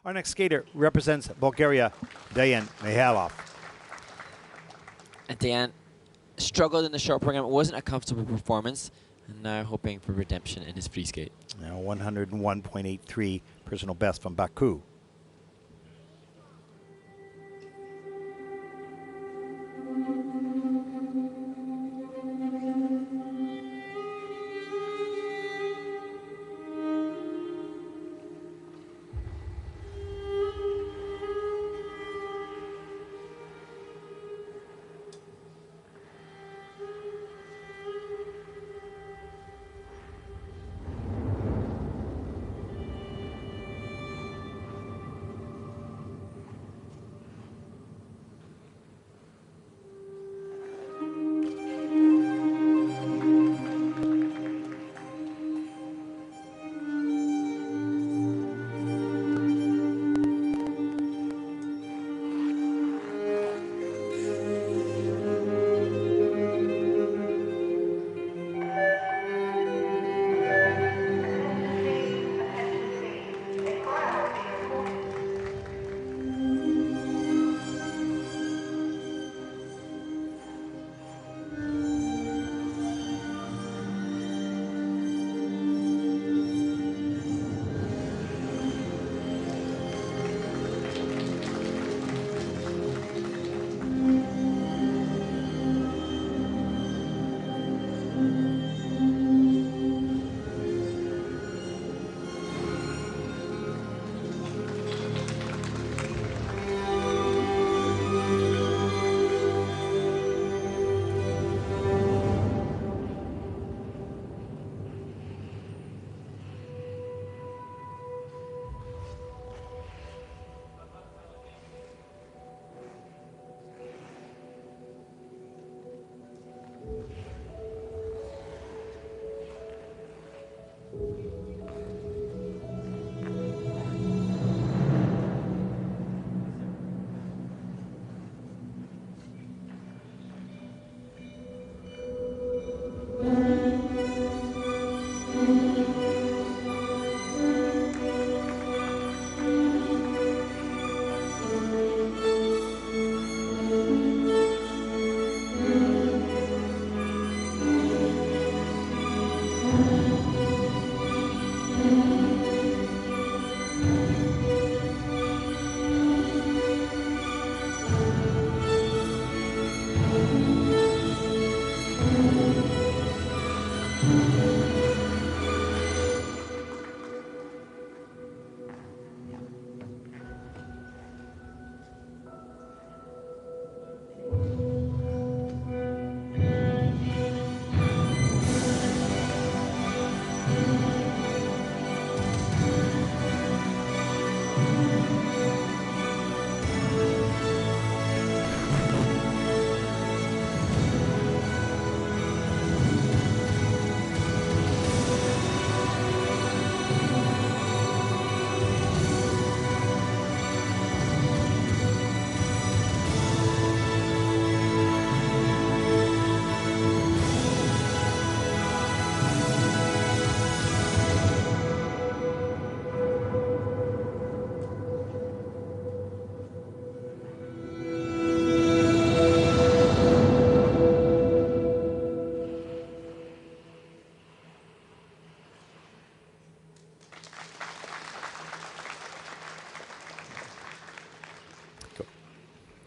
Our next skater represents Bulgaria, Deyan MIHAYLOV. And Deyan struggled in the short program. It wasn't a comfortable performance, and now hoping for redemption in his free skate. Now 101.83 personal best from Baku.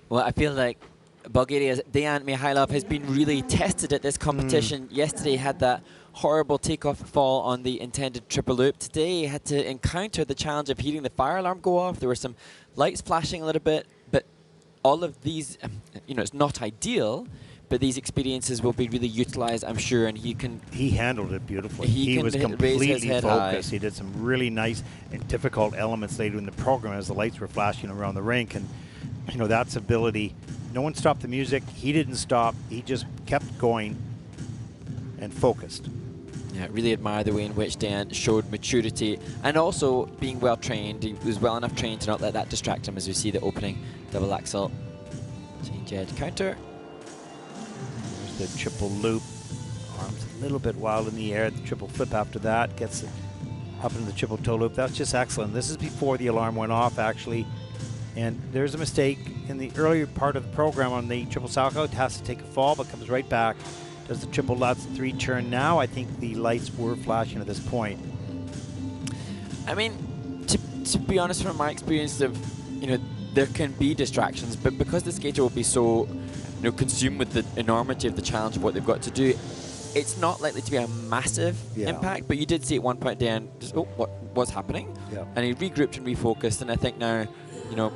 Well, I feel like Bulgaria's Deyan MIHAYLOV has been really tested at this competition. Yesterday had that horrible takeoff fall on the intended triple loop. Today had to encounter the challenge of hearing the fire alarm go off. There were some lights flashing a little bit, but all of these, it's not ideal, but these experiences will be really utilized, I'm sure, and he handled it beautifully. He was completely focused. He did some really nice and difficult elements later in the program as the lights were flashing around the rink, and that's ability. No one stopped the music. He didn't stop. He just kept going and focused. Yeah, really admire the way in which Deyan showed maturity and also being well trained. He was well enough trained to not let that distract him as we see the opening double axel change edge counter. There's the triple loop. Arms a little bit wild in the air. The triple flip after that gets it up into the triple toe loop. That's just excellent. This is before the alarm went off, actually. And there's a mistake in the earlier part of the program on the triple salchow. It has to take a fall, but comes right back. Does the triple Lutz 3 turn now? I think the lights were flashing at this point. I mean, to be honest, from my experience of, there can be distractions, but because the skater will be so, consumed with the enormity of the challenge of what they've got to do, it's not likely to be a massive impact. But you did see at one point, Deyan, just, what's happening? Yeah. And he regrouped and refocused, and I think now,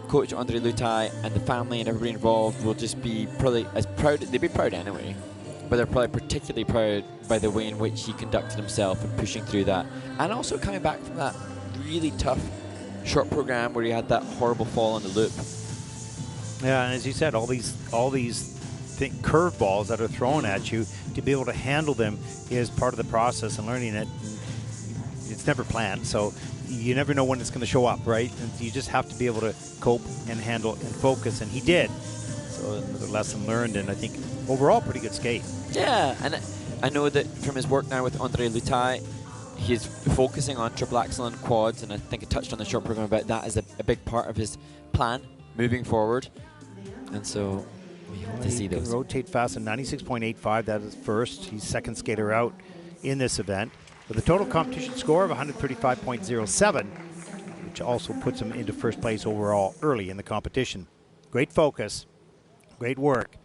Coach Andre Lutai and the family and everybody involved will just be probably as proud. They'd be proud anyway, but they're probably particularly proud by the way in which he conducted himself and pushing through that, and also coming back from that really tough short program where he had that horrible fall on the loop. Yeah, and as you said, all these curveballs that are thrown at you, to be able to handle them is part of the process and learning it. It's never planned, so you never know when it's going to show up, right? And you just have to be able to cope and handle and focus, and he did. So another lesson learned, and I think overall pretty good skate. Yeah, and I know that from his work now with Andre Lutai, he's focusing on triple axel and quads, and I think I touched on the short program about that as a big part of his plan moving forward. And so we hope to see those. Rotate fast in 96.85. That is first. He's second skater out in this event with a total competition score of 135.07, which also puts him into first place overall early in the competition. Great focus, great work.